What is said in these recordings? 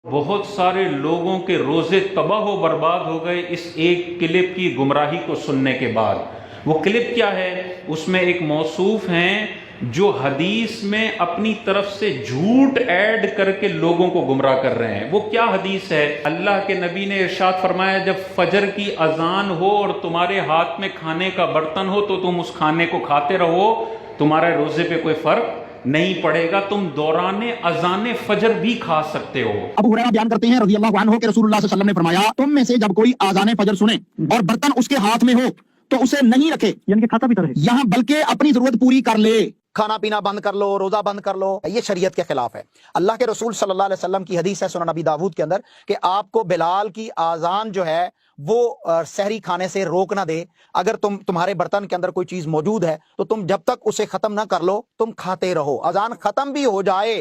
بہت سارے لوگوں کے روزے تباہ و برباد ہو گئے اس ایک کلپ کی گمراہی کو سننے کے بعد۔ وہ کلپ کیا ہے؟ اس میں ایک موصوف ہیں جو حدیث میں اپنی طرف سے جھوٹ ایڈ کر کے لوگوں کو گمراہ کر رہے ہیں۔ وہ کیا حدیث ہے؟ اللہ کے نبی نے ارشاد فرمایا جب فجر کی اذان ہو اور تمہارے ہاتھ میں کھانے کا برتن ہو تو تم اس کھانے کو کھاتے رہو، تمہارے روزے پہ کوئی فرق نہیں پڑے گا، تم دوران اذان فجر بھی کھا سکتے ہو۔ ابو ہریرہ بیان کرتے ہیں رضی اللہ عنہ کہ رسول اللہ صلی اللہ علیہ وسلم نے فرمایا تم میں سے جب کوئی اذان فجر سنے اور برتن اس کے ہاتھ میں ہو تو اسے نہیں رکھے، یعنی کہ کھاتا پیتا رہے، یہاں بلکہ اپنی ضرورت پوری کر لے۔ کھانا پینا بند کر لو، روزہ بند کر لو، یہ شریعت کے خلاف ہے۔ اللہ کے رسول صلی اللہ علیہ وسلم کی حدیث ہے سنن ابی داؤد کے اندر کہ آپ کو بلال کی اذان جو ہے وہ سحری کھانے سے روک نہ دے، اگر تمہارے برتن کے اندر کوئی چیز موجود ہے تو تم جب تک اسے ختم نہ کر لو تم کھاتے رہو، اذان ختم بھی ہو جائے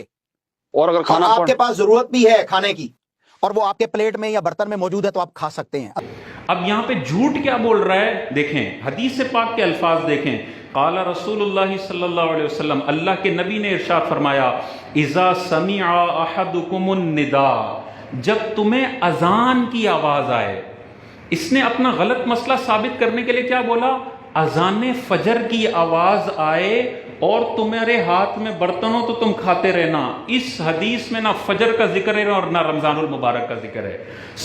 اور اگر کھانا آپ کے پاس ضرورت بھی ہے کھانے کی اور وہ آپ کے پلیٹ میں یا برتن میں موجود ہے تو آپ کھا سکتے ہیں۔ اب یہاں پہ جھوٹ کیا بول رہا ہے؟ دیکھیں حدیث پاک کے الفاظ دیکھیں، قال رسول اللہ صلی اللہ علیہ وسلم، اللہ کے نبی نے ارشاد فرمایا اذا سمع احدکم النداء، جب تمہیں اذان کی آواز آئے۔ اس نے اپنا غلط مسئلہ ثابت کرنے کے لیے کیا بولا؟ اذان فجر کی آواز آئے اور تمہارے ہاتھ میں برتن ہو تو تم کھاتے رہنا۔ اس حدیث میں نہ فجر کا ذکر ہے اور نہ رمضان المبارک کا ذکر ہے،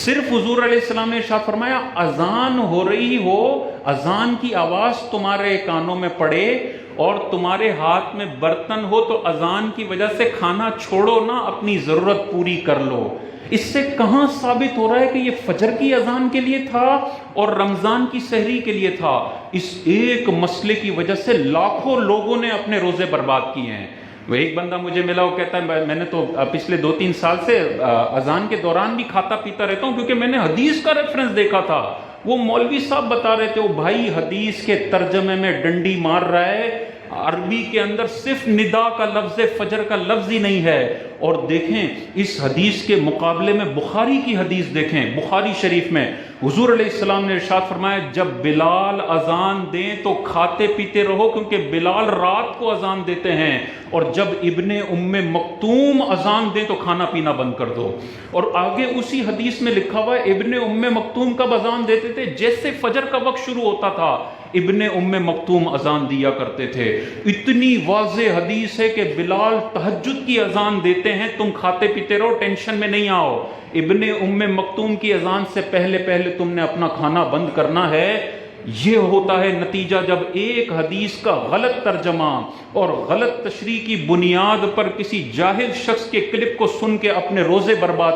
صرف حضور علیہ السلام نے ارشاد فرمایا اذان ہو رہی ہو، اذان کی آواز تمہارے کانوں میں پڑے اور تمہارے ہاتھ میں برتن ہو تو اذان کی وجہ سے کھانا چھوڑو نہ، اپنی ضرورت پوری کر لو۔ اس سے کہاں ثابت ہو رہا ہے کہ یہ فجر کی اذان کے لیے تھا اور رمضان کی سحری کے لیے تھا؟ اس ایک مسئلے کی وجہ سے لاکھوں لوگوں نے اپنے روزے برباد کیے ہیں۔ وہ ایک بندہ مجھے ملا، وہ کہتا ہے میں نے تو پچھلے 2-3 سال سے اذان کے دوران بھی کھاتا پیتا رہتا ہوں کیونکہ میں نے حدیث کا ریفرنس دیکھا تھا۔ وہ مولوی صاحب بتا رہے تھے وہ بھائی حدیث کے ترجمے میں ڈنڈی مار رہا ہے، عربی کے اندر صرف ندا کا لفظ فجر کا لفظ ہی نہیں ہے۔ اور دیکھیں اس حدیث کے مقابلے میں بخاری کی حدیث دیکھیں، بخاری شریف میں حضور علیہ السلام نے ارشاد فرمایا جب بلال اذان دیں تو کھاتے پیتے رہو کیونکہ بلال رات کو اذان دیتے ہیں، اور جب ابن ام مکتوم اذان دیں تو کھانا پینا بند کر دو۔ اور آگے اسی حدیث میں لکھا ہوا ہے ابن ام مکتوم کب اذان دیتے تھے؟ جیسے فجر کا وقت شروع ہوتا تھا ابن ام مکتوم اذان دیا کرتے تھے۔ اتنی واضح حدیث ہے کہ بلال تہجد کی اذان دیتے ہیں، تم کھاتے پیتے رہو، ٹینشن میں نہیں آؤ۔ ابن ام مکتوم کی اذان سے پہلے تم نے اپنا کھانا بند کرنا ہے۔ یہ ہوتا ہے نتیجہ جب ایک حدیث کا غلط ترجمہ اور غلط تشریح کی بنیاد پر کسی جاہل شخص کے کلپ کو سن کے اپنے روزے برباد